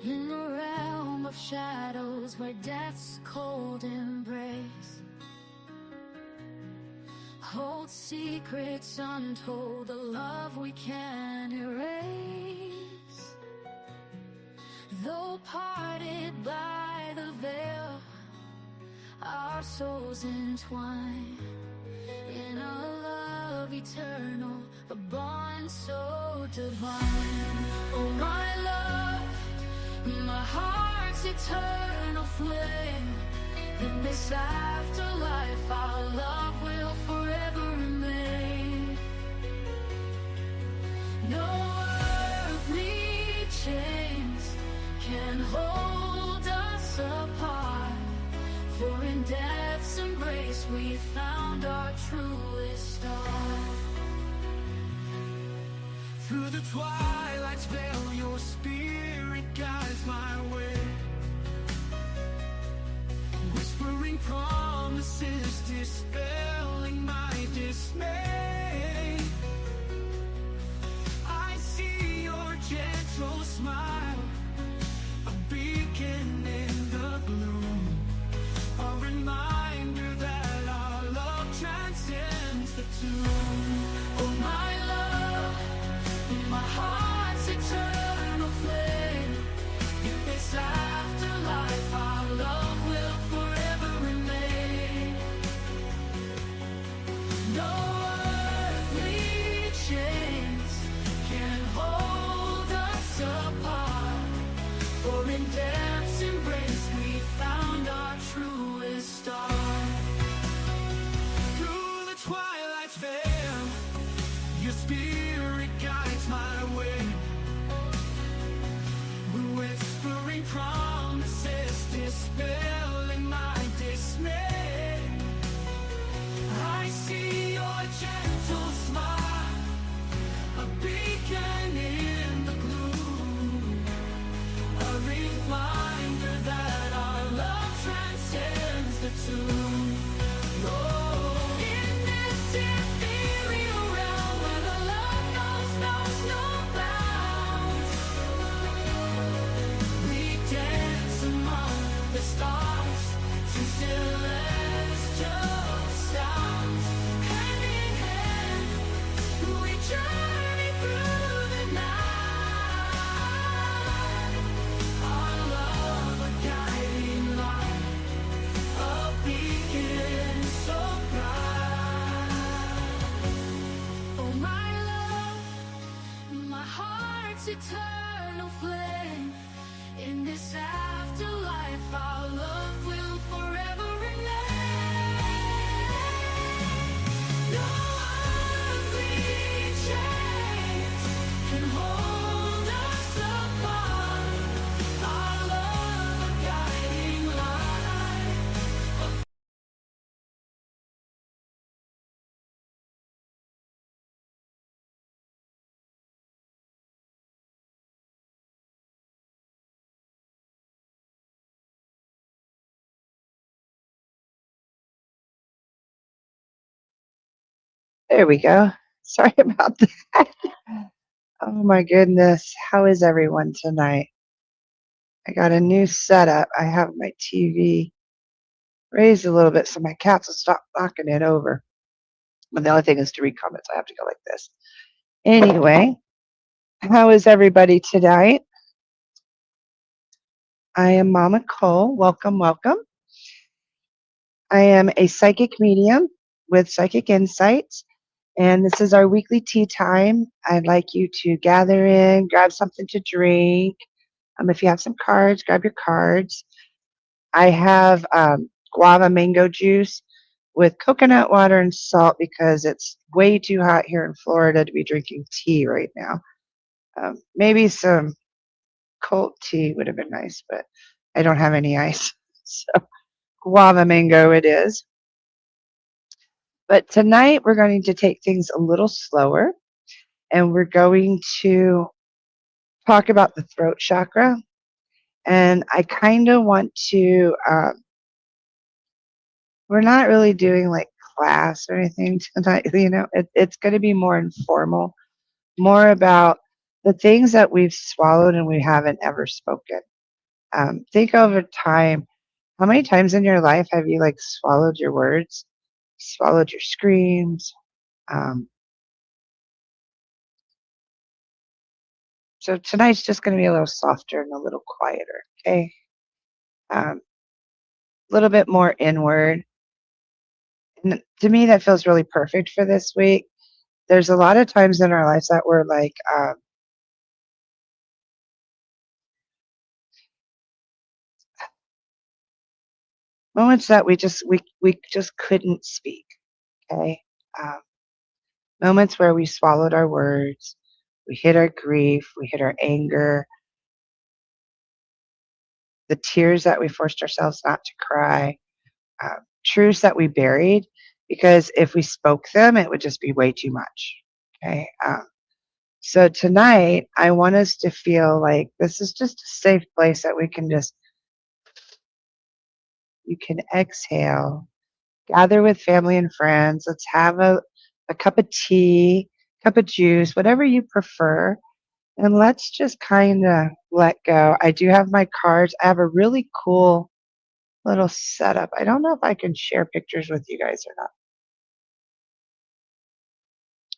In the realm of shadows where death's cold embrace holds secrets untold, a love we can't erase. Though parted by the veil, our souls entwine in a love eternal, a bond so divine. Oh my love, my heart's eternal flame. In this afterlife, our love will forever remain. No earthly chains can hold us apart, for in death's embrace we found our truest star. Through the twilight's veil, your spirit guides my way, whispering promises, dispelling my dismay. I see your gentle smile, a beacon in the gloom, a reminder that our love transcends the tomb. Oh my love, my heart's eternal flame. In this afterlife, our love will forever remain. No earthly chains can hold us apart, for in death's embrace we found our truest star. Through the twilight's veil, your spirit guides my way, whispering promises, dispelling my dismay. I see your gentle smile, a beacon in the gloom, a reminder that our love transcends the tomb. Oh, in this ethereal realm where the love knows no bounds, we dance among the stars to celestial sounds. Hand in hand, we journey through the night. Our love a guiding light, a beacon so bright. Oh my love, my heart's eternal flame. In this afterlife, our love will forever remain. No earthly chains can hold us apart. Our love a guiding light. There we go. Sorry about that. Oh my goodness. How is everyone tonight? I got a new setup. I have my TV raised a little bit so my cats will stop knocking it over. And the only thing is to read comments. I have to go like this. Anyway, how is everybody tonight? I am MamaCole. Welcome, welcome. I am a psychic medium with psychic insights, and this is our weekly tea time. I'd like you to gather in, grab something to drink. If you have some cards, grab your cards. I have guava mango juice with coconut water and salt because it's way too hot here in Florida to be drinking tea right now. Maybe some cold tea would have been nice, but I don't have any ice. So guava mango it is. But tonight we're going to take things a little slower, and we're going to talk about the throat chakra. And I kind of want to, we're not really doing like class or anything tonight. It's going to be more informal, more about the things that we've swallowed and we haven't ever spoken. Think over time. How many times in your life have you like swallowed your words, swallowed your screams? Um, so tonight's just going to be a little softer and a little quieter. Okay, a little bit more inward. And to me, that feels really perfect for this week. There's a lot of times in our lives that we're like moments that we just couldn't speak. Okay, um, moments where we swallowed our words, we hid our grief, we hid our anger, the tears that we forced ourselves not to cry, truths that we buried because if we spoke them, it would just be way too much. Okay. So tonight, I want us to feel like this is just a safe place that you can exhale, gather with family and friends. Let's have a cup of tea, cup of juice, whatever you prefer. And let's just kind of let go. I do have my cards. I have a really cool little setup. I don't know if I can share pictures with you guys or not.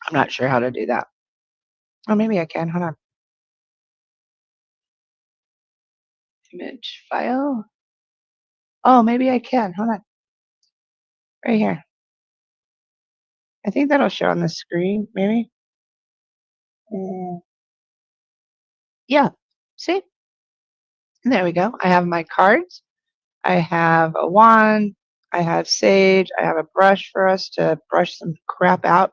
I'm not sure how to do that. Oh, maybe I can. Hold on. Image file. Oh, maybe I can. Hold on. Right here. I think that'll show on the screen, maybe. Mm, yeah. See? There we go. I have my cards. I have a wand. I have sage. I have a brush for us to brush some crap out.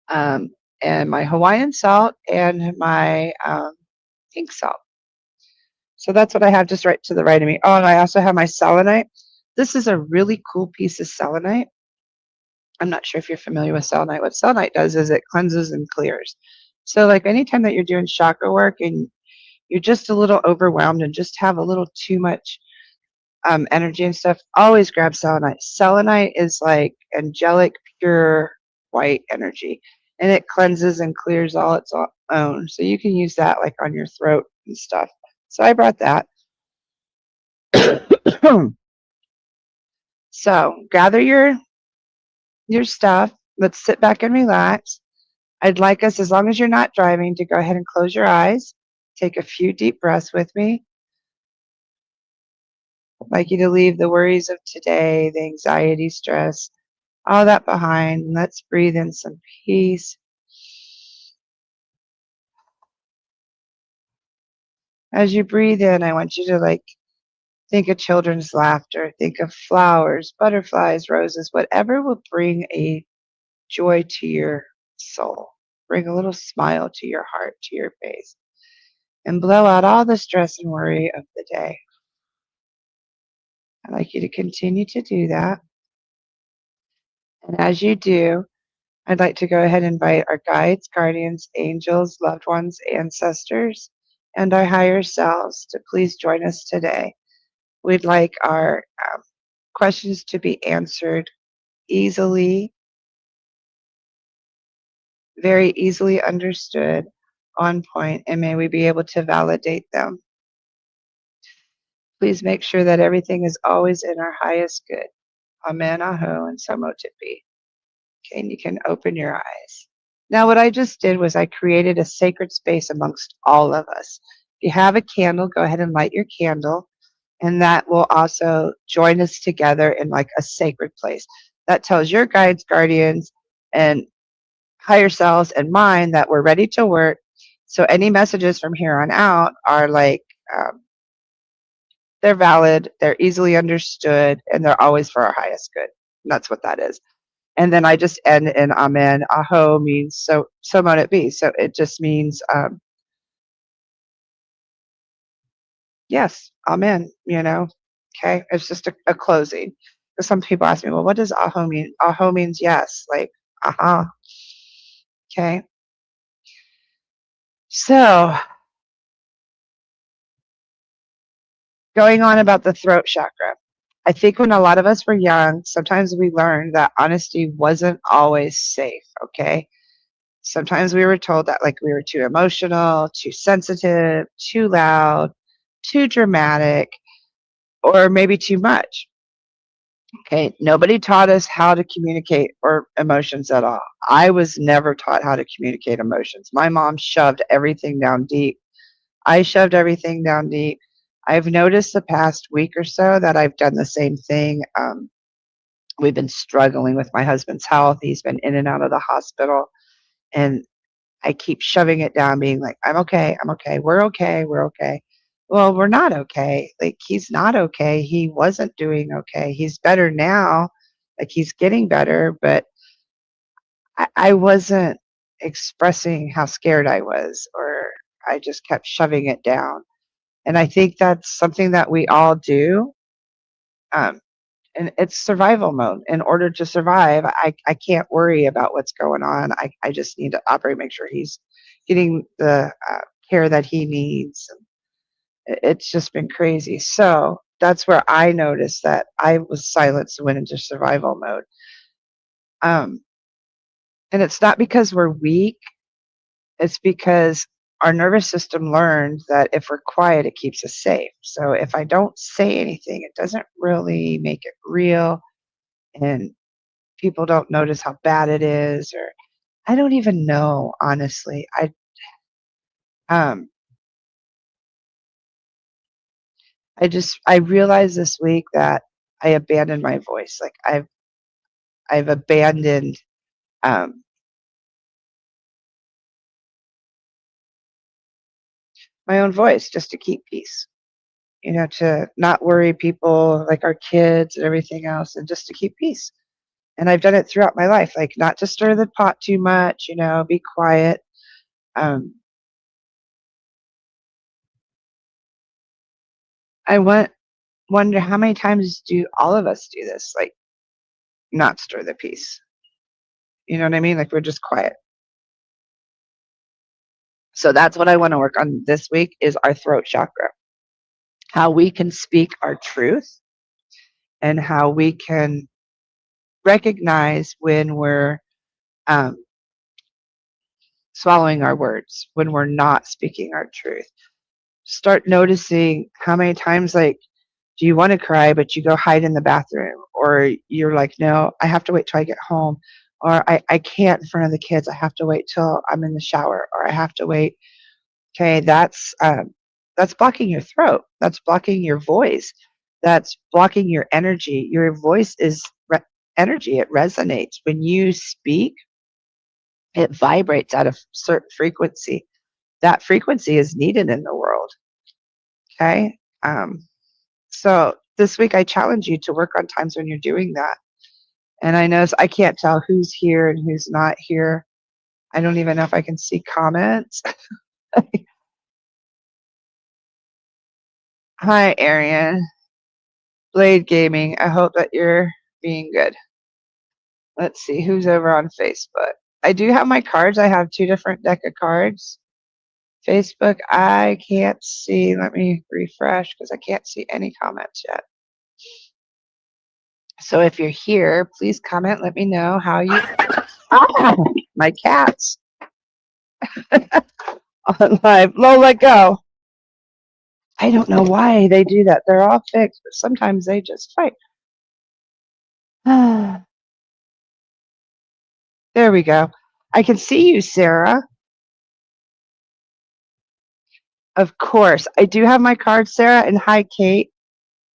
Um, and my Hawaiian salt and my pink salt. So that's what I have just right to the right of me. Oh, and I also have my selenite. This is a really cool piece of selenite. I'm not sure if you're familiar with selenite. What selenite does is it cleanses and clears. So like anytime that you're doing chakra work and you're just a little overwhelmed and just have a little too much energy and stuff, always grab selenite. Selenite is like angelic, pure white energy, and it cleanses and clears all its own. So you can use that like on your throat and stuff. So I brought that. So gather your stuff. Let's sit back and relax. I'd like us, as long as you're not driving, to go ahead and close your eyes. Take a few deep breaths with me. I'd like you to leave the worries of today, the anxiety, stress, all that behind. Let's breathe in some peace. As you breathe in, I want you to like think of children's laughter, think of flowers, butterflies, roses, whatever will bring a joy to your soul. Bring a little smile to your heart, to your face, and blow out all the stress and worry of the day. I'd like you to continue to do that. And as you do, I'd like to go ahead and invite our guides, guardians, angels, loved ones, ancestors, and our higher selves to please join us today. We'd like our questions to be answered easily, very easily understood, on point, and may we be able to validate them. Please make sure that everything is always in our highest good. Amen, aho, and so mote it be. Okay, and you can open your eyes. Now, what I just did was I created a sacred space amongst all of us. If you have a candle, go ahead and light your candle, and that will also join us together in like a sacred place. That tells your guides, guardians, and higher selves and mine that we're ready to work. So any messages from here on out are like, they're valid, they're easily understood, and they're always for our highest good. And that's what that is. And then I just end in amen. Aho means so mote it be. So it just means yes, amen, Okay. It's just a closing. Because some people ask me, well, what does aho mean? Aho means yes, like aha. Okay. So going on about the throat chakra. I think when a lot of us were young, sometimes we learned that honesty wasn't always safe, okay? Sometimes we were told that like we were too emotional, too sensitive, too loud, too dramatic or maybe too much. Okay, nobody taught us how to communicate or emotions at all. I was never taught how to communicate emotions. My mom shoved everything down deep. I shoved everything down deep. I've noticed the past week or so that I've done the same thing. We've been struggling with my husband's health. He's been in and out of the hospital, and I keep shoving it down, being like, I'm okay, we're okay, we're okay. Well, we're not okay. Like, he's not okay. He wasn't doing okay. He's better now. Like, he's getting better, but I wasn't expressing how scared I was, or I just kept shoving it down. And I think that's something that we all do. Um, and it's survival mode. In order to survive, I can't worry about what's going on. I just need to operate, make sure he's getting the care that he needs. It's just been crazy. So that's where I noticed that I was silenced and went into survival mode. Um, and it's not because we're weak. It's because our nervous system learned that if we're quiet, it keeps us safe. So if I don't say anything, it doesn't really make it real. And people don't notice how bad it is, or I don't even know, honestly. Um I realized this week that I abandoned my voice. Like, I've abandoned um my own voice just to keep peace. To not worry people like our kids and everything else, and just to keep peace. And I've done it throughout my life, like, not to stir the pot too much, be quiet. Um I wonder how many times do all of us do this, like, not stir the peace. You know what I mean? Like, we're just quiet. So that's what I want to work on this week, is our throat chakra. How we can speak our truth, and how we can recognize when we're um, swallowing our words, when we're not speaking our truth. Start noticing how many times, like, do you want to cry, but you go hide in the bathroom, or you're like, no, I have to wait till I get home, or I can't in front of the kids. I have to wait till I'm in the shower, or I have to wait. Okay, that's blocking your throat. That's blocking your voice. That's blocking your energy. Your voice is energy. It resonates. When you speak, it vibrates at a certain frequency. That frequency is needed in the world. Okay. So this week, I challenge you to work on times when you're doing that. And I know I can't tell who's here and who's not here. I don't even know if I can see comments. Hi, Arian. Blade Gaming. I hope that you're being good. Let's see who's over on Facebook. I do have my cards. I have 2 different deck of cards. Facebook, I can't see. Let me refresh because I can't see any comments yet. So if you're here, please comment. Let me know how you. My cats on live. Lola, go. I don't know why they do that. They're all fixed, but sometimes they just fight. There we go. I can see you, Sarah. Of course. I do have my card, Sarah, and hi, Kate.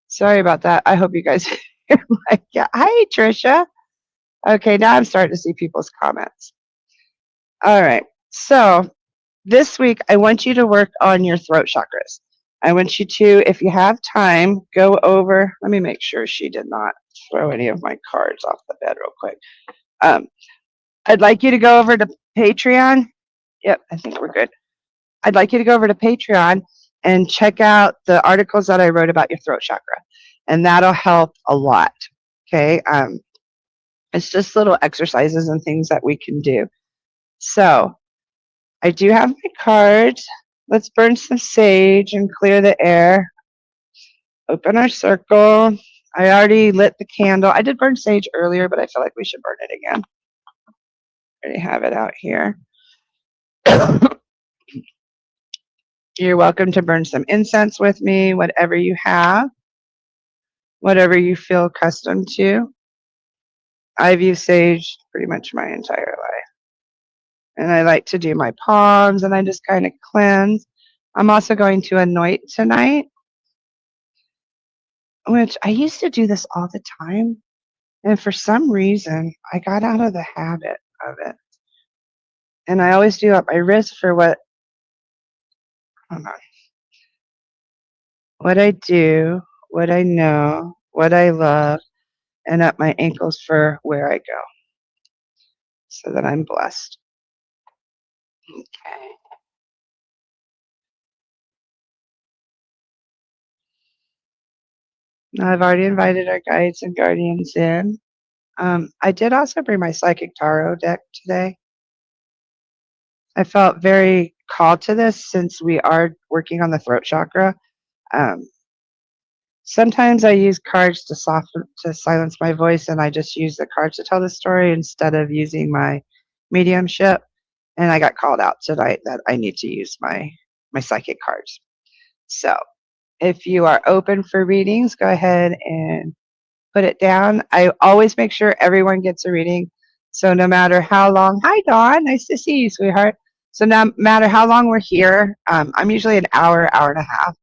Sorry about that. I hope you guys hear my cat. Hi, Trisha. Okay, now I'm starting to see people's comments. All right. So this week, I want you to work on your throat chakras. I want you to, if you have time, go over. Let me make sure she did not throw any of my cards off the bed real quick. I'd like you to go over to Patreon. Yep, I think we're good. I'd like you to go over to Patreon and check out the articles that I wrote about your throat chakra, and that'll help a lot. Okay, it's just little exercises and things that we can do. So I do have my cards. Let's burn some sage and clear the air. Open our circle. I already lit the candle. I did burn sage earlier, but I feel like we should burn it again. I already have it out here. You're welcome to burn some incense with me, whatever you have, whatever you feel accustomed to. I've used sage pretty much my entire life. And I like to do my palms and I just kind of cleanse. I'm also going to anoint tonight, which I used to do this all the time. And for some reason, I got out of the habit of it. And I always do up my wrist for hold on, what I do, what I know, what I love, and up my ankles for where I go so that I'm blessed. Okay. Now I've already invited our guides and guardians in. I did also bring my psychic tarot deck today. I felt very called to this since we are working on the throat chakra. Um, Sometimes I use cards to silence my voice, and I just use the cards to tell the story instead of using my mediumship. And I got called out tonight that I need to use my psychic cards. So if you are open for readings, go ahead and put it down. I always make sure everyone gets a reading. So no matter how long, hi Dawn, nice to see you, sweetheart. So no matter how long we're here, I'm usually an hour, hour and a half.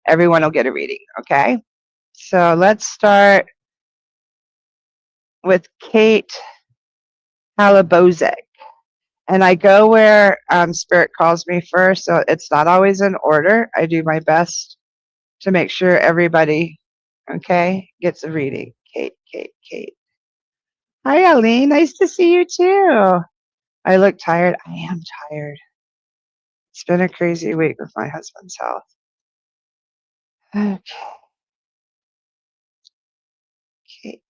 Everyone will get a reading, okay? So let's start with Kate Halabozek. And I go where Spirit calls me first, so it's not always in order. I do my best to make sure everybody, okay, gets a reading. Kate. Hi, Eileen. Nice to see you too. I look tired. I am tired. It's been a crazy week with my husband's health. Okay. Kate.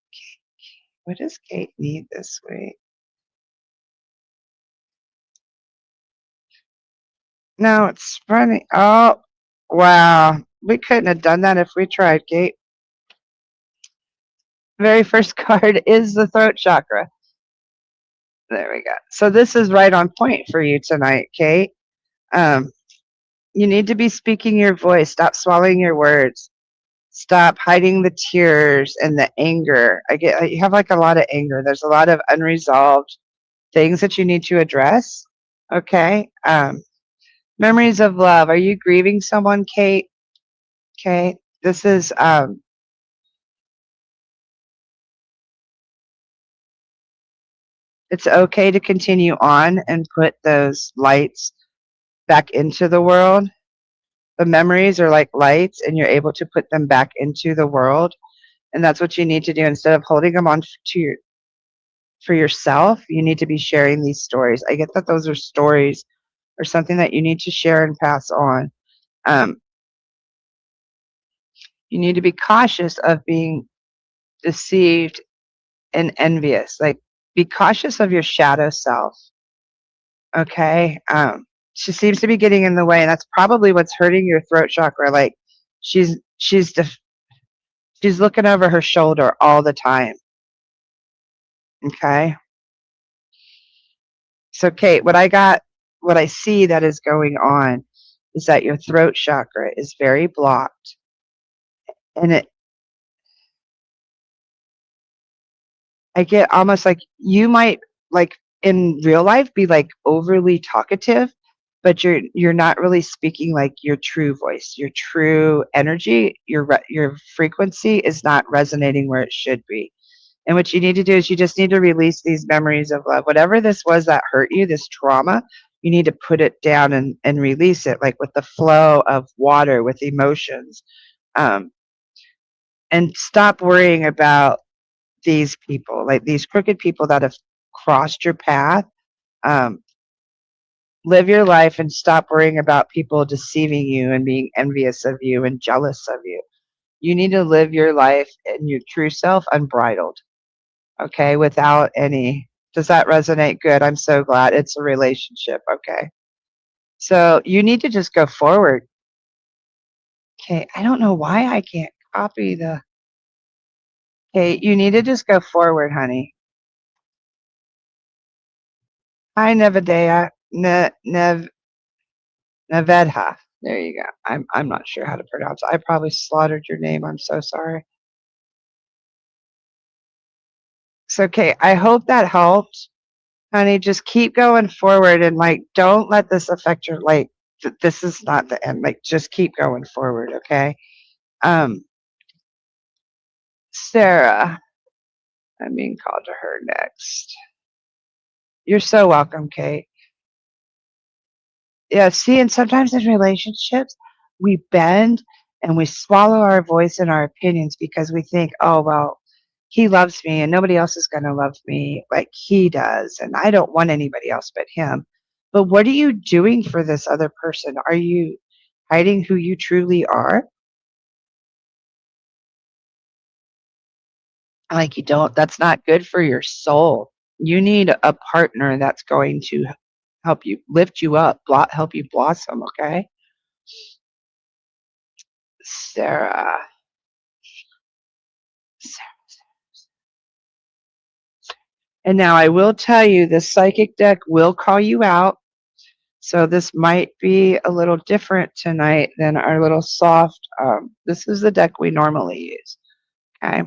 What does Kate need this week? No, it's running. Oh, wow. We couldn't have done that if we tried, Kate. Very first card is the throat chakra. There we go. So this is right on point for you tonight, Kate. You need to be speaking your voice. Stop swallowing your words. Stop hiding the tears and the anger. You have like a lot of anger. There's a lot of unresolved things that you need to address. Okay. Memories of love. Are you grieving someone, Kate? Okay. This is it's okay to continue on and put those lights back into the world. The memories are like lights and you're able to put them back into the world. And that's what you need to do instead of holding them on for yourself. You need to be sharing these stories. I get that those are stories or something that you need to share and pass on. You need to be cautious of being deceived and envious. Like, be cautious of your shadow self. Okay. She seems to be getting in the way, and that's probably what's hurting your throat chakra. Like, she's looking over her shoulder all the time. Okay. So, Kate, what I see that is going on is that your throat chakra is very blocked, and I get almost like you might, like, in real life be like overly talkative, but you're not really speaking like your true voice, your true energy, your frequency is not resonating where it should be. And what you need to do is you just need to release these memories of love. Whatever this was that hurt you, this trauma, you need to put it down and release it, like with the flow of water, with emotions. Um, and stop worrying about these people, like these crooked people that have crossed your path. Um, Live your life and stop worrying about people deceiving you and being envious of you and jealous of you. You need to live your life in your true self unbridled, okay, without any. Does that resonate? Good. I'm so glad. It's a relationship, okay? So you need to just go forward. Okay, I don't know why I can't copy the. Okay, you need to just go forward, honey. Hi, Nevedea. Nevedha. There you go. I'm not sure how to pronounce it. I probably slaughtered your name. I'm so sorry. It's okay. I hope that helped. Honey, just keep going forward and like don't let this affect your like this is not the end. Like just keep going forward, okay? Um Sarah, I'm being called to her next. You're so welcome, Kate. Yeah, see, and sometimes in relationships, we bend and we swallow our voice and our opinions because we think, oh, well, he loves me and nobody else is going to love me like he does. And I don't want anybody else but him. But what are you doing for this other person? Are you hiding who you truly are? Like, you don't, that's not good for your soul. You need a partner that's going to help you lift you up, help you blossom, okay? Sarah. And now I will tell you the psychic deck will call you out. So this might be a little different tonight than our little soft. This is the deck we normally use. Okay.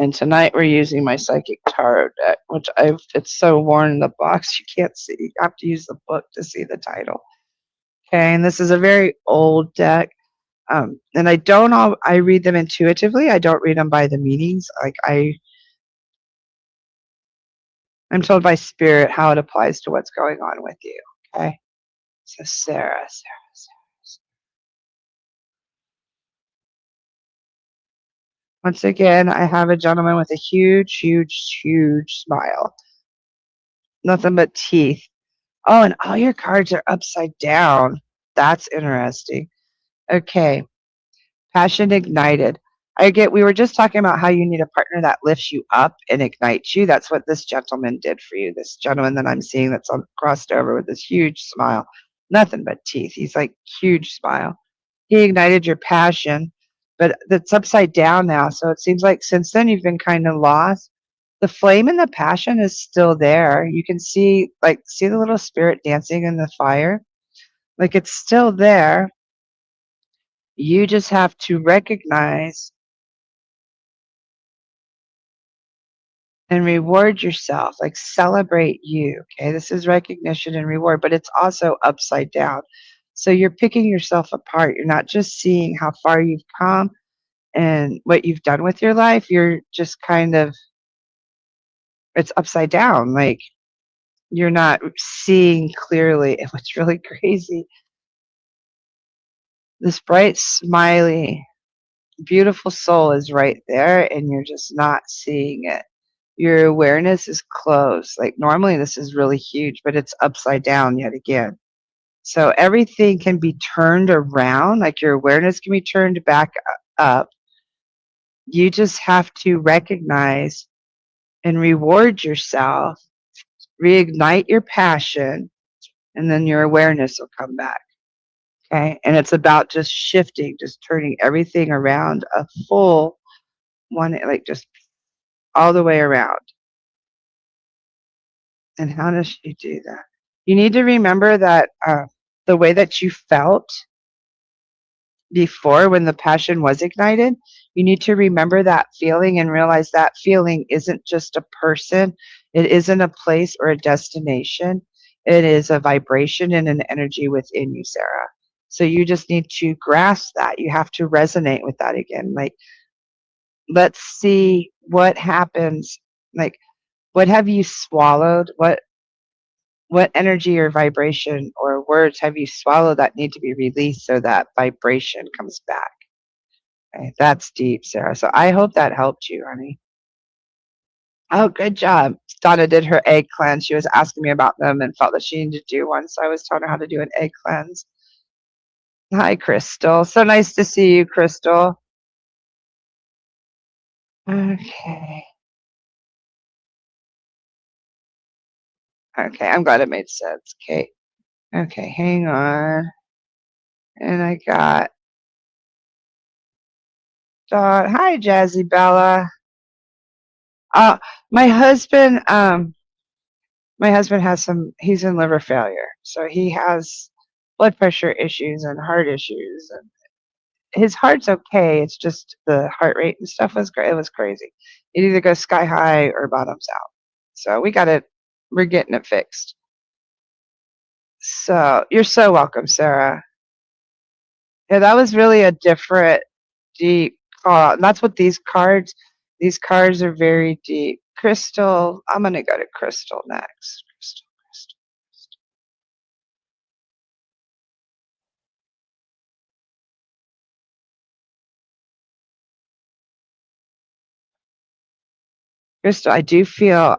And tonight we're using my psychic tarot deck, which it's so worn in the box you can't see. You have to use the book to see the title. Okay. And this is a very old deck. And I read them intuitively. I don't read them by the meanings. I'm told by spirit how it applies to what's going on with you. Okay. So Sarah. Once again, I have a gentleman with a huge, huge, huge smile. Nothing but teeth. Oh, and all your cards are upside down. That's interesting. Okay. Passion ignited. We were just talking about how you need a partner that lifts you up and ignites you. That's what this gentleman did for you. This gentleman that I'm seeing that's crossed over with this huge smile. Nothing but teeth. He's like huge smile. He ignited your passion, but that's upside down now. So it seems like since then you've been kind of lost. The flame and the passion is still there. You can see the little spirit dancing in the fire. Like it's still there. You just have to recognize and reward yourself, like celebrate you. Okay. This is recognition and reward, but it's also upside down. So you're picking yourself apart. You're not just seeing how far you've come and what you've done with your life. You're just kind of, it's upside down. Like you're not seeing clearly. And what's really crazy, this bright, smiley, beautiful soul is right there, and you're just not seeing it. Your awareness is closed. Like normally this is really huge, but it's upside down yet again. So everything can be turned around, like your awareness can be turned back up. You just have to recognize and reward yourself, reignite your passion, and then your awareness will come back. Okay. And it's about just shifting, just turning everything around a full one, like just all the way around. And how does she do that? You need to remember that the way that you felt before when the passion was ignited, you need to remember that feeling and realize that feeling isn't just a person, it isn't a place or a destination. It is a vibration and an energy within you, Sarah. So you just need to grasp that. You have to resonate with that again. Like, let's see what happens. Like, what have you swallowed? What energy or vibration or words have you swallowed that need to be released so that vibration comes back? Okay, that's deep, Sarah. So I hope that helped you, honey. Oh, good job. Donna did her egg cleanse. She was asking me about them and felt that she needed to do one. So I was telling her how to do an egg cleanse. Hi, Crystal. So nice to see you, Crystal. Okay. Okay, I'm glad it made sense. Okay. Okay, hang on. And I got Dot. Hi, Jazzy Bella. Uh, my husband, um, my husband has he's in liver failure. So he has blood pressure issues and heart issues. And his heart's okay. It's just the heart rate and stuff was great. It was crazy. It either goes sky high or bottoms out. So we're getting it fixed. So you're so welcome, Sarah. Yeah, that was really a different, deep call out. And that's what these cards are very deep. Crystal, I'm going to go to Crystal next. Crystal. Crystal, I do feel,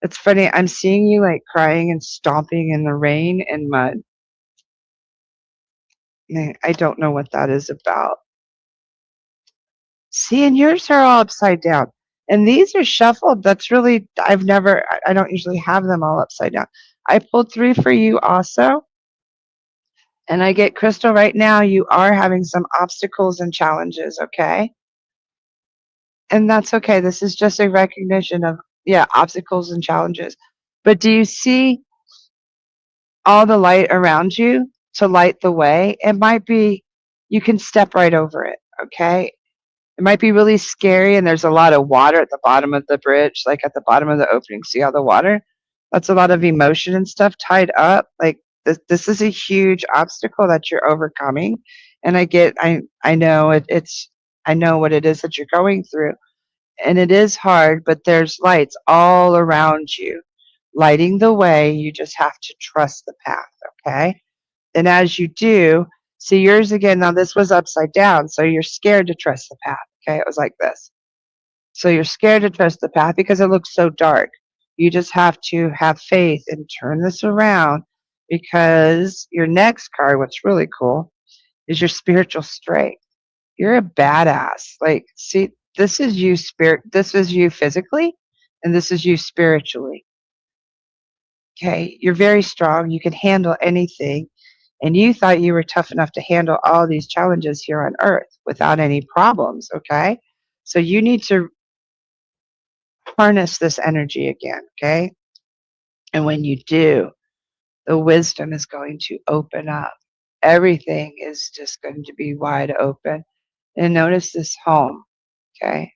it's funny. I'm seeing you like crying and stomping in the rain and mud. I don't know what that is about. See, and yours are all upside down. And these are shuffled. That's really, I don't usually have them all upside down. I pulled 3 for you also. And I get Crystal right now, you are having some obstacles and challenges, okay? And that's okay. This is just a recognition of, yeah, obstacles and challenges. But do you see all the light around you to light the way? It might be, you can step right over it, okay? It might be really scary and there's a lot of water at the bottom of the bridge, like at the bottom of the opening. See all the water? That's a lot of emotion and stuff tied up. Like this is a huge obstacle that you're overcoming. And I know I know what it is that you're going through. And it is hard, but there's lights all around you lighting the way. You just have to trust the path, okay? And as you do, see yours again. Now this was upside down, so you're scared to trust the path. Okay, it was like this. So you're scared to trust the path because it looks so dark. You just have to have faith and turn this around because your next card, what's really cool, is your spiritual strength. You're a badass. Like, see, this is you physically, and this is you spiritually. Okay, you're very strong. You can handle anything. And you thought you were tough enough to handle all these challenges here on earth without any problems, okay? So you need to harness this energy again, okay? And when you do, the wisdom is going to open up. Everything is just going to be wide open. And notice this home, okay?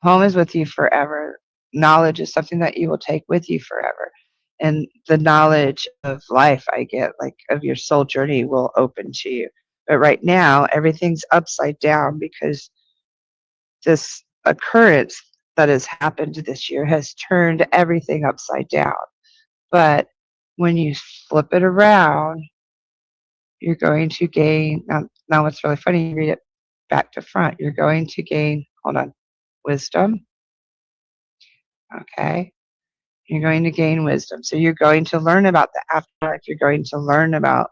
Home is with you forever. Knowledge is something that you will take with you forever. And the knowledge of life I get, like of your soul journey, will open to you. But right now, everything's upside down because this occurrence that has happened this year has turned everything upside down. But when you flip it around, you're going to gain. Now what's really funny, you read it back to front. You're going to gain, hold on, wisdom. Okay. You're going to gain wisdom. So you're going to learn about the afterlife. You're going to learn about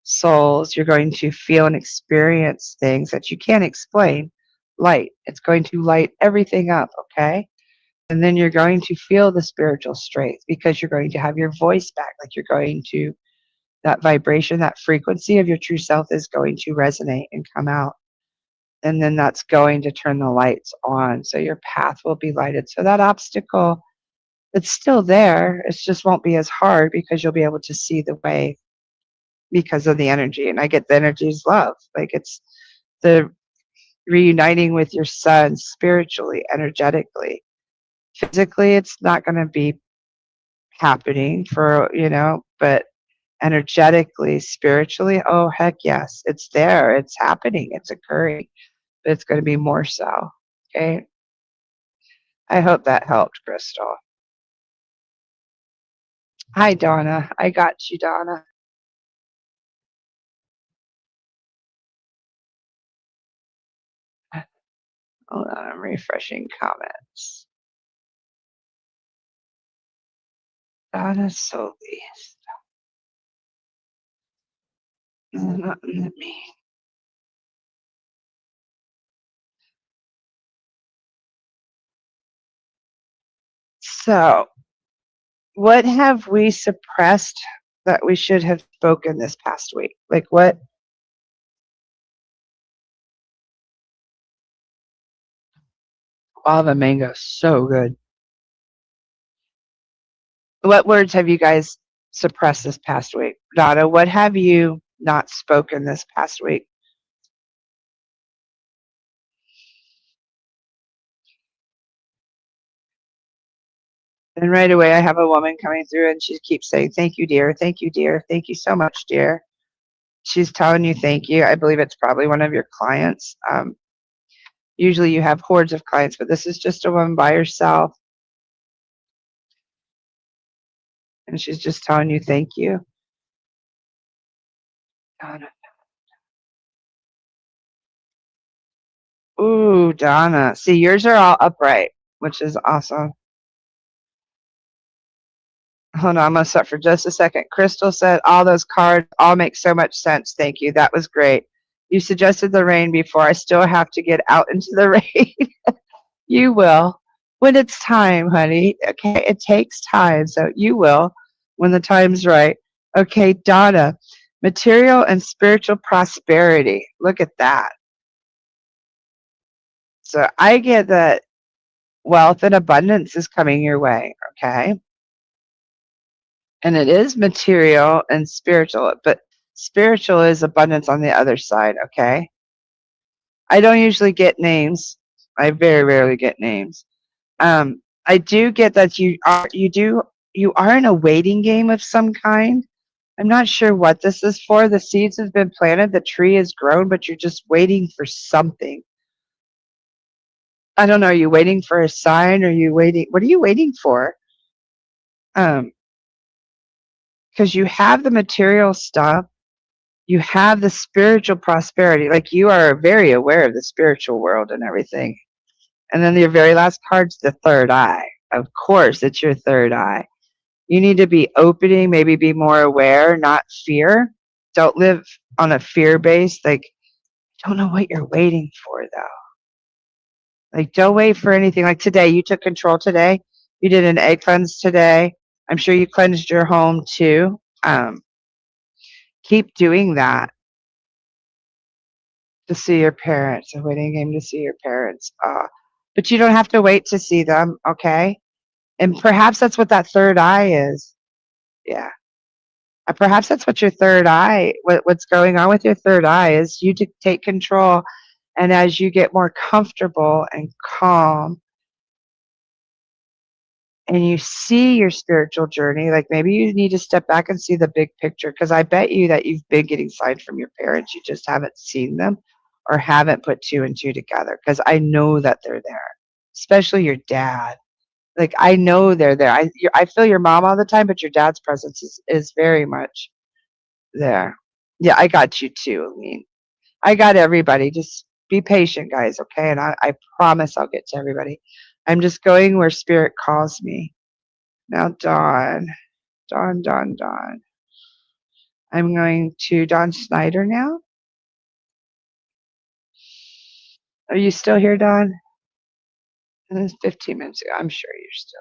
souls. You're going to feel and experience things that you can't explain. Light. It's going to light everything up, okay? And then you're going to feel the spiritual strength because you're going to have your voice back. Like you're going to, that vibration, that frequency of your true self is going to resonate and come out. And then that's going to turn the lights on. So your path will be lighted. So that obstacle, it's still there. It just won't be as hard because you'll be able to see the way because of the energy. And I get the energy is love. Like it's the reuniting with your son spiritually, energetically. Physically, it's not going to be happening for, but energetically, spiritually, oh, heck yes, it's there. It's happening. It's occurring. But it's going to be more so. Okay. I hope that helped, Crystal. Hi, Donna. I got you, Donna. Hold on, I'm refreshing comments. Donna Solis. Not me. So, what have we suppressed that we should have spoken this past week? Like what? Guava mango, so good. What words have you guys suppressed this past week. Donna, what have you not spoken this past week? And right away, I have a woman coming through and she keeps saying, thank you, dear. Thank you, dear. Thank you so much, dear. She's telling you thank you. I believe it's probably one of your clients. Usually you have hordes of clients, but this is just a woman by herself. And she's just telling you thank you. Donna. Ooh, Donna. See, yours are all upright, which is awesome. Hold on, I'm going to stop for just a second. Crystal said, all those cards all make so much sense. Thank you. That was great. You suggested the rain before. I still have to get out into the rain. You will. When it's time, honey. Okay, it takes time. So you will when the time's right. Okay, Donna. Material and spiritual prosperity. Look at that. So I get that wealth and abundance is coming your way. Okay. And it is material and spiritual, but spiritual is abundance on the other side, okay? I don't usually get names. I very rarely get names. I do get that you are in a waiting game of some kind. I'm not sure what this is for. The seeds have been planted, the tree has grown, but you're just waiting for something. I don't know, are you waiting for a sign? Are you waiting? What are you waiting for? Because you have the material stuff, you have the spiritual prosperity. Like you are very aware of the spiritual world and everything. And then your very last card's the third eye. Of course, it's your third eye. You need to be opening, maybe be more aware, not fear. Don't live on a fear base. Like, don't know what you're waiting for, though. Like, don't wait for anything. Like today, you took control today. You did an egg cleanse today. I'm sure you cleansed your home too. Keep doing that. To see your parents, a waiting game to see your parents. But you don't have to wait to see them, okay? And perhaps that's what that third eye is. Yeah. Perhaps that's what your third eye, what's going on with your third eye is you to take control. And as you get more comfortable and calm and you see your spiritual journey, like maybe you need to step back and see the big picture. Because I bet you that you've been getting signs from your parents. You just haven't seen them or haven't put two and two together. Because I know that they're there, especially your dad. Like I know they're there. I feel your mom all the time, but your dad's presence is very much there. Yeah, I got you too. I mean, I got everybody. Just be patient, guys, okay? And I promise I'll get to everybody. I'm just going where spirit calls me. Now, Dawn. Dawn, Dawn, Dawn. I'm going to Dawn Snyder now. Are you still here, Dawn? This is 15 minutes ago. I'm sure you're still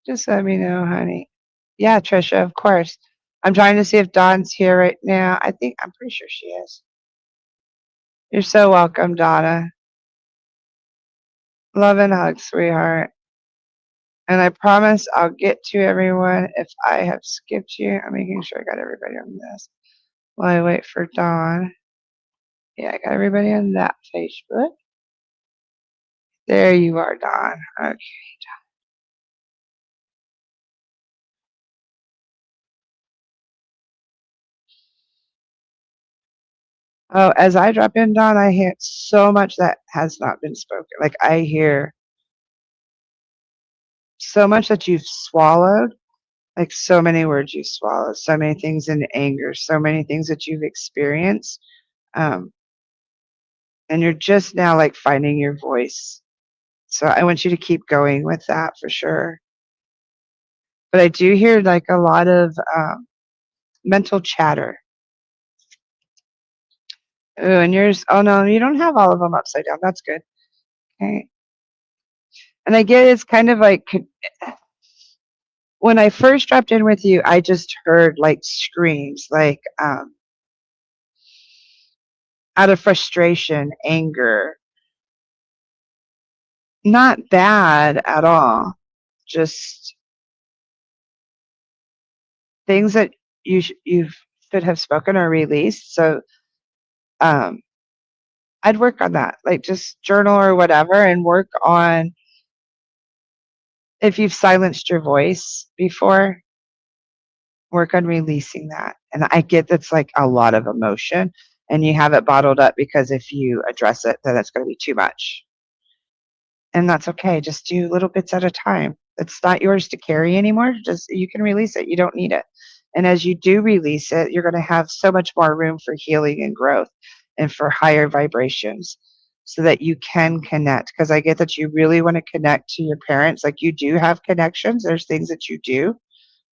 here. Just let me know, honey. Yeah, Trisha, of course. I'm trying to see if Dawn's here right now. I'm pretty sure she is. You're so welcome, Donna. Love and hug, sweetheart. And I promise I'll get to everyone. If I have skipped you, I'm making sure I got everybody on this while I wait for Dawn. Yeah, I got everybody on that Facebook. There you are, Dawn. Okay. Oh, as I drop in, Dawn, I hear so much that has not been spoken. Like I hear so much that you've swallowed, like so many words you swallowed, so many things in anger, so many things that you've experienced. Um, and you're just now like finding your voice. So I want you to keep going with that for sure. But I do hear like a lot of mental chatter. Ooh, and yours, oh no, you don't have all of them upside down. That's good. Okay. And I get it's kind of like when I first dropped in with you, I just heard like screams, like out of frustration, anger. Not bad at all. Just things that you should have spoken or released. So um, I'd work on that, like just journal or whatever, and work on if you've silenced your voice before, work on releasing that. And I get that's like a lot of emotion, and you have it bottled up because if you address it, then it's going to be too much. And that's okay. Just do little bits at a time. It's not yours to carry anymore. Just you can release it. You don't need it. And as you do release it, you're going to have so much more room for healing and growth and for higher vibrations so that you can connect. Because I get that you really want to connect to your parents. Like you do have connections. There's things that you do.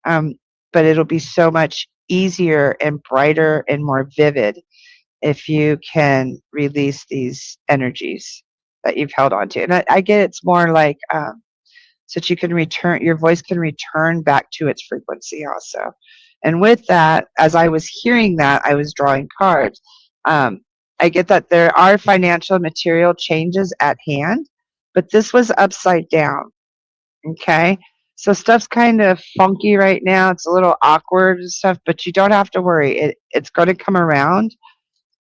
Um, but it'll be so much easier and brighter and more vivid if you can release these energies that you've held on to. And I get it's more like so that you can return, your voice can return back to its frequency also. And with that, as I was hearing that, I was drawing cards. I get that there are financial material changes at hand, but this was upside down. Okay. So stuff's kind of funky right now. It's a little awkward and stuff, but you don't have to worry. It's going to come around.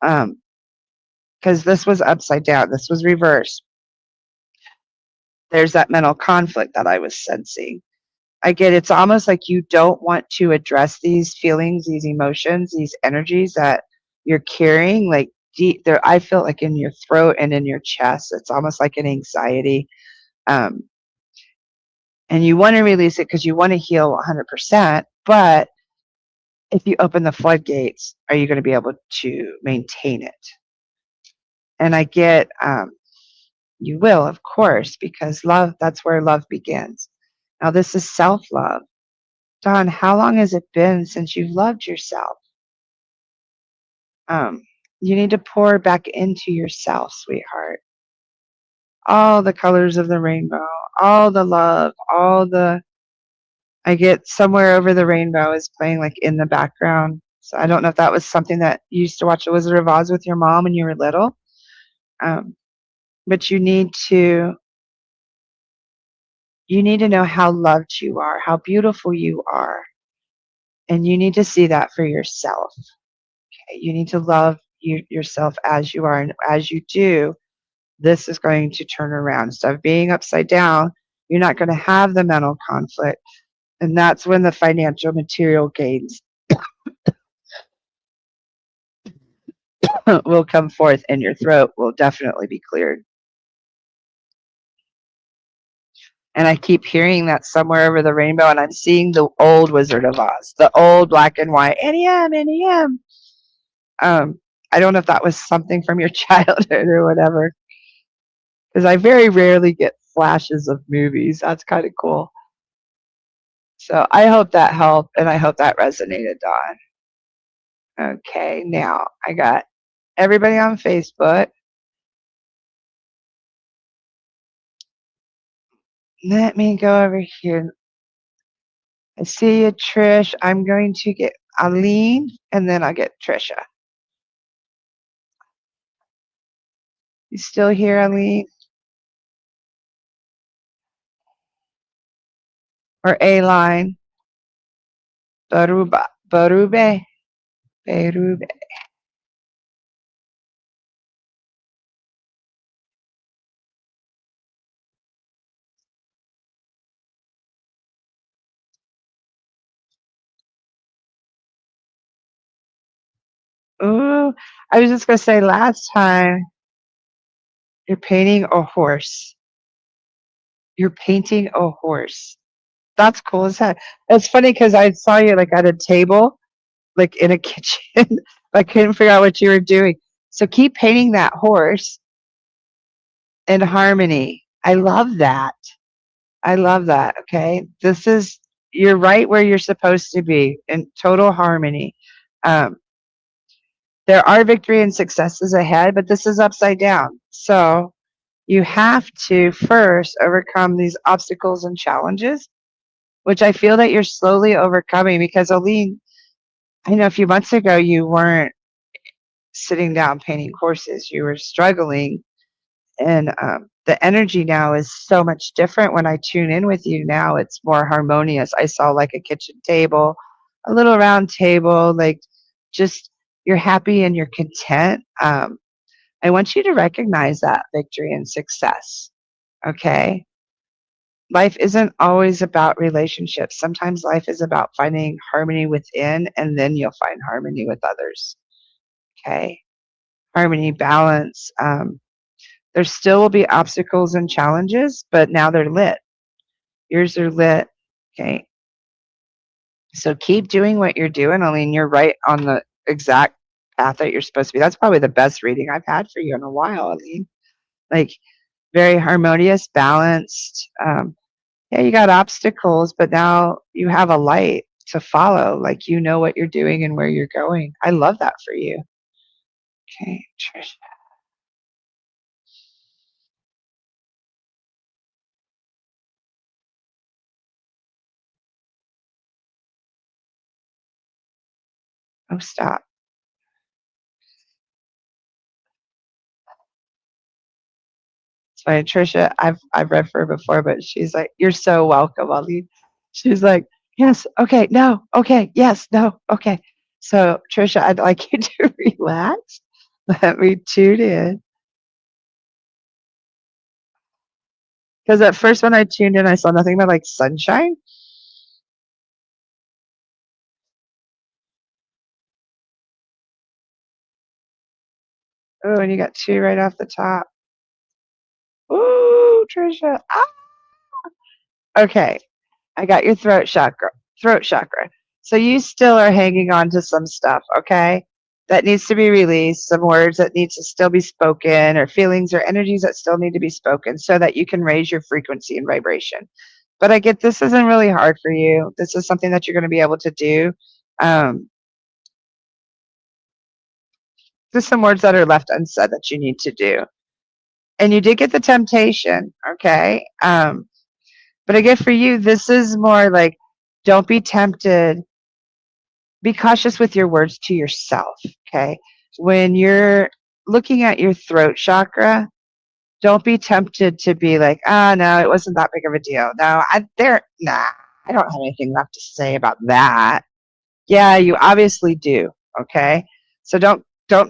Because this was upside down. This was reversed. There's that mental conflict that I was sensing. I get it's almost like you don't want to address these feelings, these emotions, these energies that you're carrying, like deep there. I feel like in your throat and in your chest. It's almost like an anxiety. Um, and you want to release it because you want to heal 100%. But if you open the floodgates, are you going to be able to maintain it? And I get you will, of course, because love, that's where love begins. Now, this is self love. Dawn, how long has it been since you've loved yourself? Um, you need to pour back into yourself, sweetheart. All the colors of the rainbow, all the love, all the. I get somewhere over the rainbow is playing like in the background. So I don't know if that was something that you used to watch The Wizard of Oz with your mom when you were little. Um, but you need to know how loved you are, how beautiful you are. And you need to see that for yourself. Okay? You need to love yourself as you are. And as you do, this is going to turn around. Instead of being upside down, you're not going to have the mental conflict. And that's when the financial material gains will come forth and your throat will definitely be cleared. And I keep hearing that somewhere over the rainbow, and I'm seeing the old Wizard of Oz, the old black and white NEM, NEM. I don't know if that was something from your childhood or whatever, because I very rarely get flashes of movies. That's kind of cool. So I hope that helped, and I hope that resonated, Dawn. Okay, now I got everybody on Facebook. Let me go over here. I see you, Trish. I'm going to get Aline, and then I'll get Trisha. You still here, Aline? Or A-line? Baruba. Barube? Berube. Ooh, I was just going to say last time, you're painting a horse. You're painting a horse. That's cool as heck. It's funny because I saw you like at a table, like in a kitchen. I couldn't figure out what you were doing. So keep painting that horse in harmony. I love that. I love that. Okay. You're right where you're supposed to be in total harmony. Um, there are victory and successes ahead, but this is upside down. So you have to first overcome these obstacles and challenges, which I feel that you're slowly overcoming because Aline, I know a few months ago you weren't sitting down painting horses. You were struggling and the energy now is so much different when I tune in with you now. It's more harmonious. I saw like a kitchen table, a little round table, like just you're happy and you're content. I want you to recognize that victory and success. Okay. Life isn't always about relationships. Sometimes life is about finding harmony within, and then you'll find harmony with others. Okay. Harmony, balance. There still will be obstacles and challenges, but now they're lit. Yours are lit. Okay. So keep doing what you're doing. I mean, you're right on the exact path that you're supposed to be. That's probably the best reading I've had for you in a while, Aline. Like very harmonious, balanced. Yeah, you got obstacles, but now you have a light to follow. Like you know what you're doing and where you're going. I love that for you. Okay, Trish. Oh, stop. It's funny, Trisha. I've read for her before, but she's like, "You're so welcome, Ali." She's like, "Yes, okay, no, okay, yes, no, okay." So, Trisha, I'd like you to relax. Let me tune in. Because at first, when I tuned in, I saw nothing but like sunshine. Oh, and you got two right off the top. Ooh, Trisha. Ah! Okay, I got your throat chakra. Throat chakra. So you still are hanging on to some stuff, okay? That needs to be released, some words that need to still be spoken, or feelings or energies that still need to be spoken so that you can raise your frequency and vibration. But I get this isn't really hard for you. This is something that you're going to be able to do. Um, there's some words that are left unsaid that you need to do. And you did get the temptation, okay? But I get for you, this is more like don't be tempted. Be cautious with your words to yourself, okay? When you're looking at your throat chakra, don't be tempted to be like, "Ah, no, it wasn't that big of a deal. No, nah, I don't have anything left to say about that." Yeah, you obviously do, okay? So don't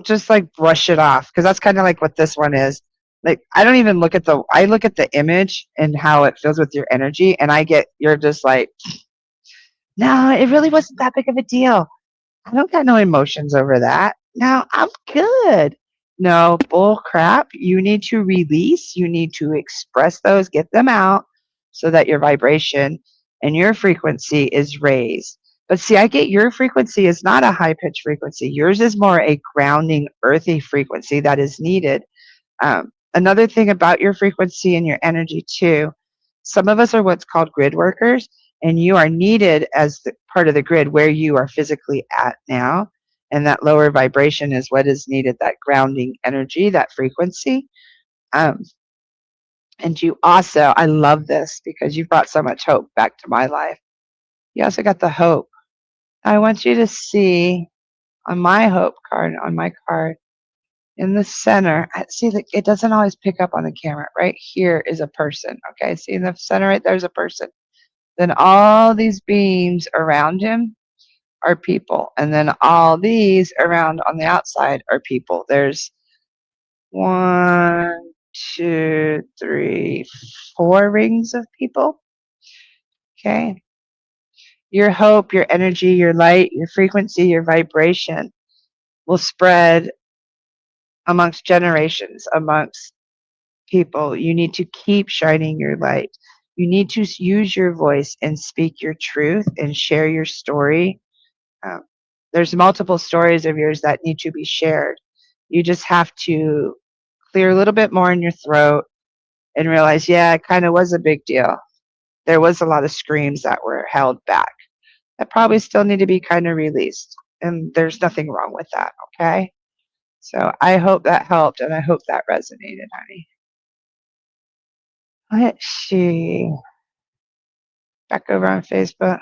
just like brush it off because that's kind of like what this one is. Like I don't even look at I look at the image and how it feels with your energy and you're just like, "No, it really wasn't that big of a deal. I don't got no emotions over that. No, I'm good." No, bull crap. You need to release. You need to express those, get them out so that your vibration and your frequency is raised. But see, I get your frequency is not a high pitched frequency. Yours is more a grounding, earthy frequency that is needed. Another thing about your frequency and your energy, too, some of us are what's called grid workers, and you are needed as part of the grid where you are physically at now. And that lower vibration is what is needed, that grounding energy, that frequency. Um, and you also, I love this because you brought so much hope back to my life. You also got the hope. I want you to see on my hope card, on my card, in the center, see, it doesn't always pick up on the camera. Right here is a person. Okay, see in the center, right there's a person. Then all these beams around him are people, and then all these around on the outside are people. There's 1, 2, 3, 4 rings of people. Okay, your hope, your energy, your light, your frequency, your vibration will spread amongst generations, amongst people. You need to keep shining your light. You need to use your voice and speak your truth and share your story. Um, there's multiple stories of yours that need to be shared. You just have to clear a little bit more in your throat and realize, yeah, it kind of was a big deal. There was a lot of screams that were held back that probably still need to be kind of released. And there's nothing wrong with that, okay? So I hope that helped and I hope that resonated, honey. Let's see. Back over on Facebook.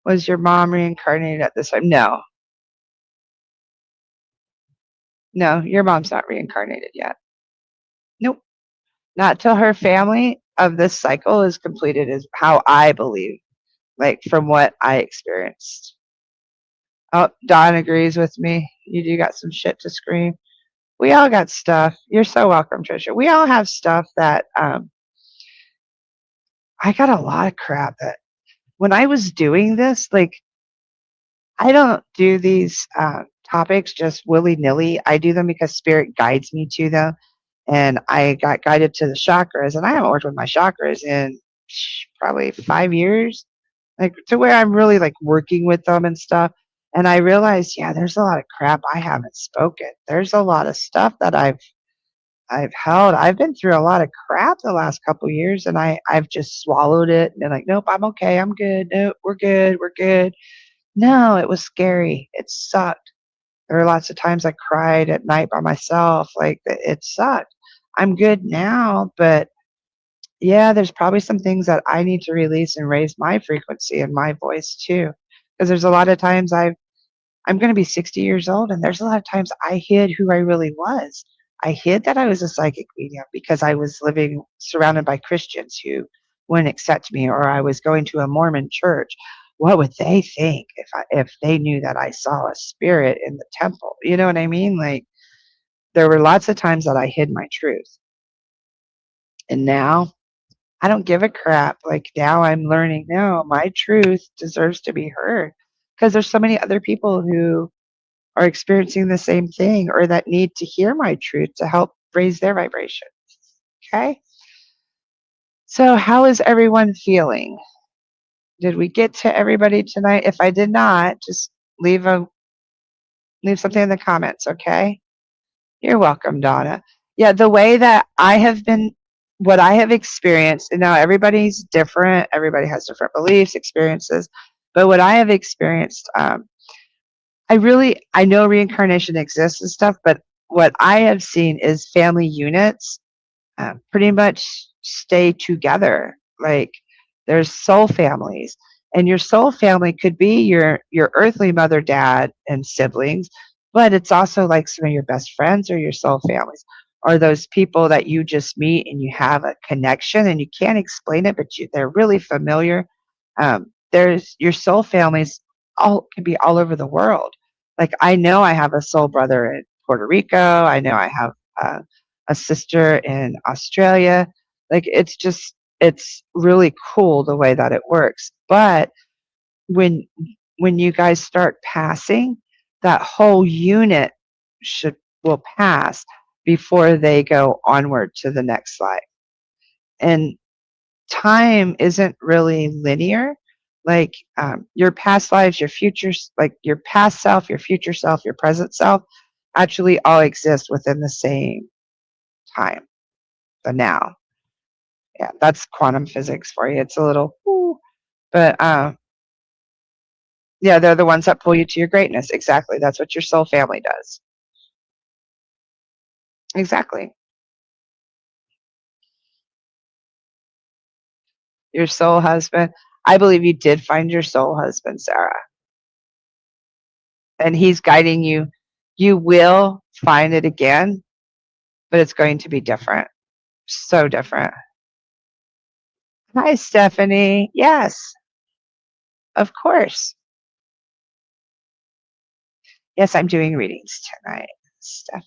Was your mom reincarnated at this time? No. No, your mom's not reincarnated yet. Nope. Not till her family of this cycle is completed, is how I believe, like from what I experienced. Oh, Don agrees with me. You do got some shit to scream. We all got stuff. You're so welcome, Trisha. We all have stuff that I got a lot of crap that when I was doing this, like I don't do these topics just willy nilly. I do them because spirit guides me to them. And I got guided to the chakras, and I haven't worked with my chakras in probably 5 years, like to where I'm really like working with them and stuff. And I realized, yeah, there's a lot of crap I haven't spoken. There's a lot of stuff that I've held. I've been through a lot of crap the last couple of years, and I've just swallowed it and been like, nope, I'm okay, I'm good. Nope, we're good, we're good. No, it was scary. It sucked. There were lots of times I cried at night by myself. Like it sucked. I'm good now, but yeah, there's probably some things that I need to release and raise my frequency and my voice too. Because there's a lot of times I'm going to be 60 years old, and there's a lot of times I hid who I really was. I hid that I was a psychic medium because I was living surrounded by Christians who wouldn't accept me, or I was going to a Mormon church. What would they think if they knew that I saw a spirit in the temple? You know what I mean? Like there were lots of times that I hid my truth, and now I don't give a crap. Like now I'm learning. No, my truth deserves to be heard because there's so many other people who are experiencing the same thing or that need to hear my truth to help raise their vibration. Okay. So how is everyone feeling? Did we get to everybody tonight? If I did not, just leave something in the comments, okay? You're welcome, Donna. Yeah, the way that I have been, what I have experienced, and now everybody's different, everybody has different beliefs, experiences, but what I have experienced, I know reincarnation exists and stuff, but what I have seen is family units pretty much stay together. Like there's soul families, and your soul family could be your earthly mother, dad, and siblings, but it's also like some of your best friends or your soul families, or those people that you just meet and you have a connection and you can't explain it, but they're really familiar. There's your soul families all can be all over the world. Like I know I have a soul brother in Puerto Rico. I know I have a sister in Australia. Like it's really cool the way that it works. But when when you guys start passing, that whole unit should will pass before they go onward to the next slide. And time isn't really linear. Like your past lives, your futures, like your past self, your future self, your present self, actually all exist within the same time, the now. Yeah, that's quantum physics for you. It's a little, woo, but yeah, they're the ones that pull you to your greatness. Exactly. That's what your soul family does. Exactly. Your soul husband. I believe you did find your soul husband, Sarah, and he's guiding you. You will find it again, but it's going to be different. So different. Hi, Stephanie. Yes, of course. Yes, I'm doing readings tonight. Stephanie.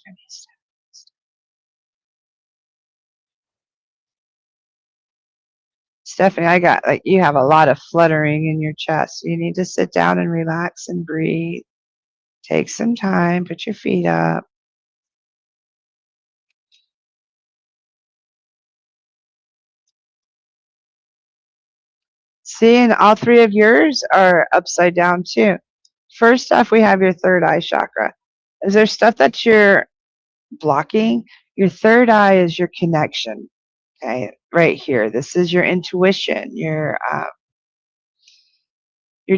Stephanie, I got like you have a lot of fluttering in your chest. You need to sit down and relax and breathe. Take some time, put your feet up. See, and all three of yours are upside down too. First off, we have your third eye chakra. Is there stuff that you're blocking? Your third eye is your connection. Okay, right here. This is your intuition, your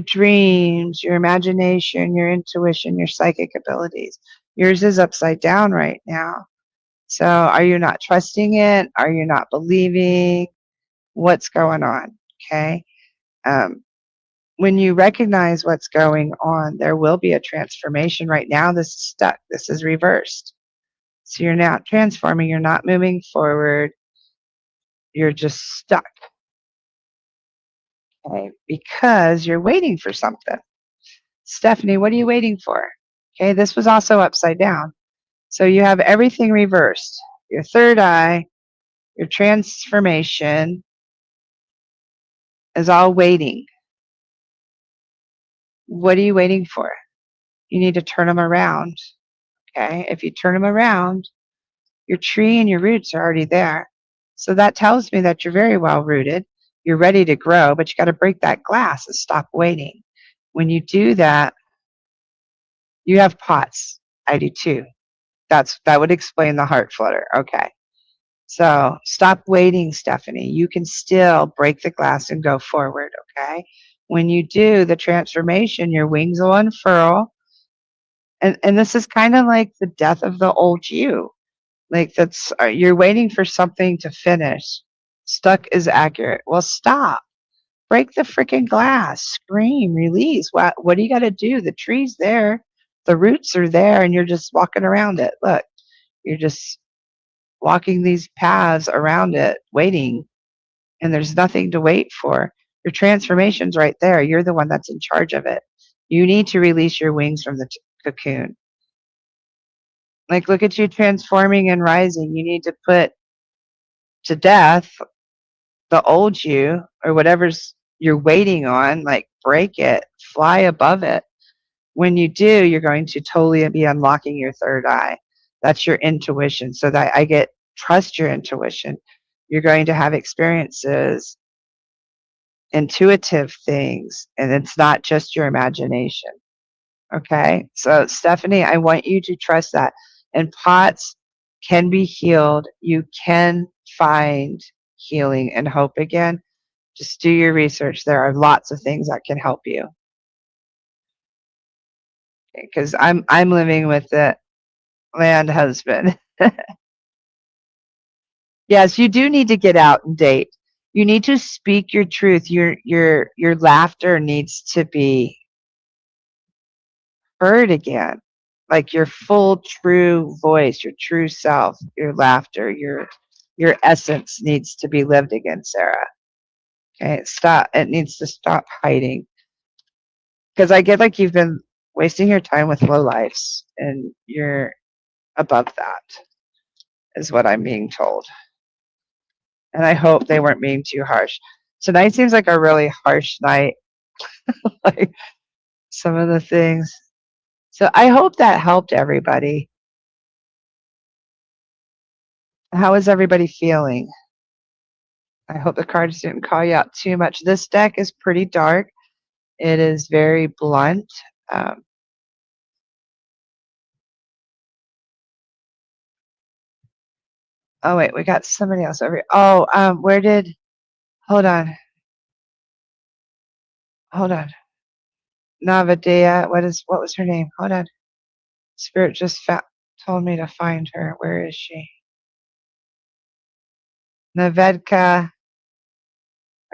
dreams, your imagination, your intuition, your psychic abilities. Yours is upside down right now. So are you not trusting it? Are you not believing? What's going on? Okay. Um, when you recognize what's going on, there will be a transformation. Right now, this is stuck. This is reversed. So you're not transforming. You're not moving forward. You're just stuck. Okay, because you're waiting for something. Stephanie, what are you waiting for? Okay, this was also upside down. So you have everything reversed. Your third eye, your transformation is all waiting. What are you waiting for? You need to turn them around. Okay, if you turn them around, your tree and your roots are already there. So that tells me that you're very well rooted. You're ready to grow, but you got to break that glass and stop waiting. When you do that, you have pots. I do too. That would explain the heart flutter. Okay. So stop waiting, Stephanie. You can still break the glass and go forward. Okay. When you do the transformation, your wings will unfurl. And this is kind of like the death of the old you. Like that's you're waiting for something to finish. Stuck is accurate. Well, stop. Break the freaking glass. Scream. Release. What do you got to do? The tree's there. The roots are there, and you're just walking around it. Look, you're just walking these paths around it, waiting, and there's nothing to wait for. Your transformation's right there. You're the one that's in charge of it. You need to release your wings from the cocoon. Like, look at you transforming and rising. You need to put to death the old you or whatever's you're waiting on, like break it, fly above it. When you do, you're going to totally be unlocking your third eye. That's your intuition. So that I get trust your intuition. You're going to have experiences, intuitive things, and it's not just your imagination. Okay? So Stephanie, I want you to trust that. And pots can be healed. You can find healing and hope again. Just do your research. There are lots of things that can help you. Because I'm living with the land husband. Yes, you do need to get out and date. You need to speak your truth. Your laughter needs to be heard again. Like your full true voice, your true self, your laughter, your essence needs to be lived again, Sarah. Okay, stop. It needs to stop hiding. Because I get like you've been wasting your time with low lives and you're above that, is what I'm being told. And I hope they weren't being too harsh. Tonight seems like a really harsh night, like some of the things. So I hope that helped everybody. How is everybody feeling? I hope the cards didn't call you out too much. This deck is pretty dark. It is very blunt. Oh wait, we got somebody else over here. Oh, hold on. Hold on. Navadea, what was her name? Hold on. Spirit just told me to find her. Where is she? Navedka,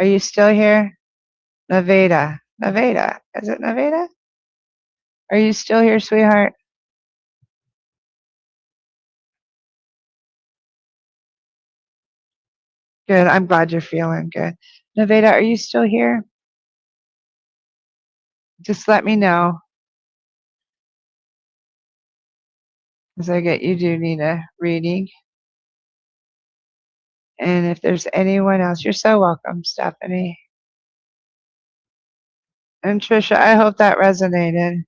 are you still here? Naveda. Naveda. Is it Naveda? Are you still here, sweetheart? Good. I'm glad you're feeling good. Naveda, are you still here? Just let me know. Because you do need a reading. And if there's anyone else, you're so welcome, Stephanie. And Trisha, I hope that resonated.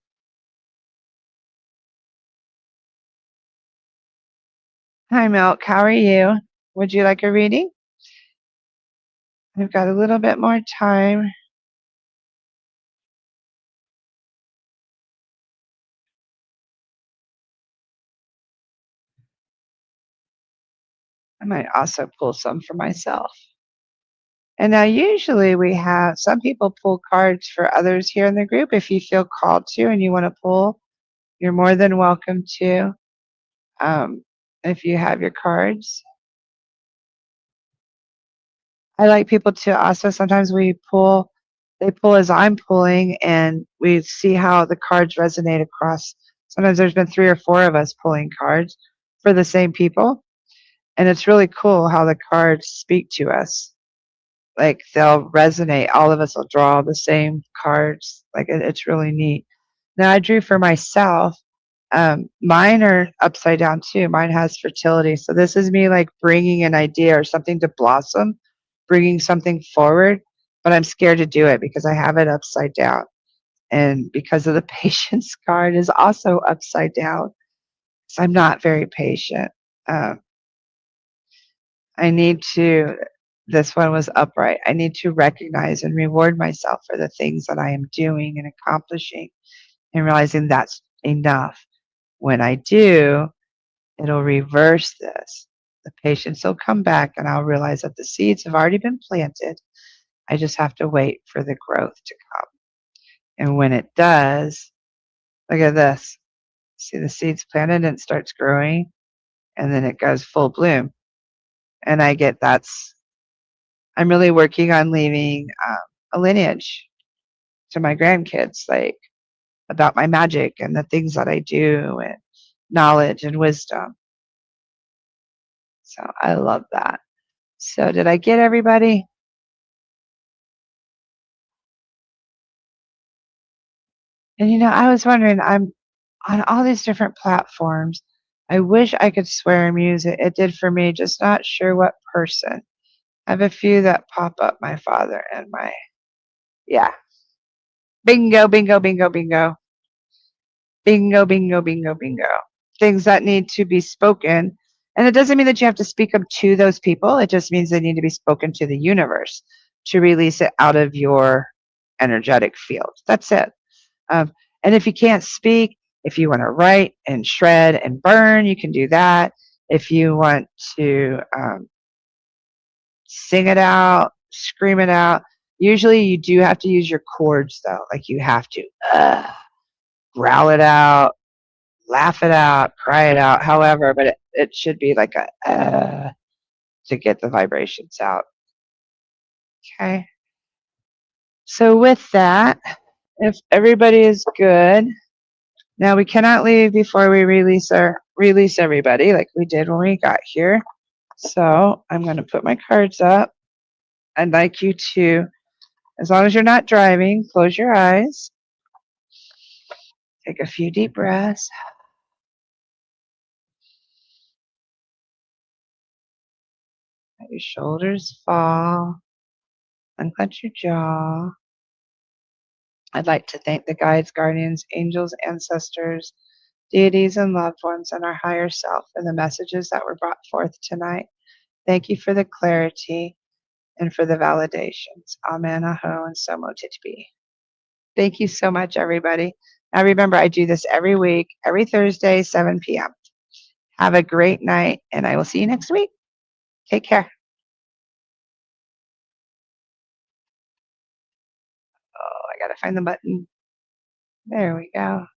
Hi, Milk. How are you? Would you like a reading? We've got a little bit more time. I might also pull some for myself. And now usually we have some people pull cards for others here in the group. If you feel called to and you want to pull, you're more than welcome to. If you have your cards. I like people to also sometimes they pull as I'm pulling and we see how the cards resonate across. Sometimes there's been 3 or 4 of us pulling cards for the same people. And it's really cool how the cards speak to us. Like they'll resonate. All of us will draw the same cards. Like it's really neat. Now I drew for myself. Mine are upside down too. Mine has fertility. So this is me like bringing an idea or something to blossom, bringing something forward. But I'm scared to do it because I have it upside down. And because of the patience card is also upside down. So I'm not very patient. Um, I need to, this one was upright. I need to recognize and reward myself for the things that I am doing and accomplishing and realizing that's enough. When I do, it'll reverse this. The patience will come back and I'll realize that the seeds have already been planted. I just have to wait for the growth to come. And when it does, look at this. See the seeds planted and it starts growing and then it goes full bloom. And I get I'm really working on leaving a lineage to my grandkids, like about my magic and the things that I do and knowledge and wisdom. So I love that. So did I get everybody? And I was wondering, I'm on all these different platforms. I wish I could swear and use it. It did for me, just not sure what person. I have a few that pop up, my father and yeah. Bingo, bingo, bingo, bingo. Bingo, bingo, bingo, bingo. Things that need to be spoken. And it doesn't mean that you have to speak them to those people. It just means they need to be spoken to the universe to release it out of your energetic field. That's it. Um, and if you can't speak, if you want to write and shred and burn, you can do that. If you want to sing it out, scream it out, usually you do have to use your chords though. Like you have to growl it out, laugh it out, cry it out, however, but it should be like a to get the vibrations out. Okay. So with that, if everybody is good, now we cannot leave before we release everybody like we did when we got here. So I'm going to put my cards up. I'd like you to, as long as you're not driving, close your eyes. Take a few deep breaths. Let your shoulders fall. Unclench your jaw. I'd like to thank the guides, guardians, angels, ancestors, deities, and loved ones, and our higher self for the messages that were brought forth tonight. Thank you for the clarity and for the validations. Amen, aho, and so mote it be. Thank you so much, everybody. Now remember, I do this every week, every Thursday, 7 p.m. Have a great night, and I will see you next week. Take care. Oh, I got to find the button. There we go.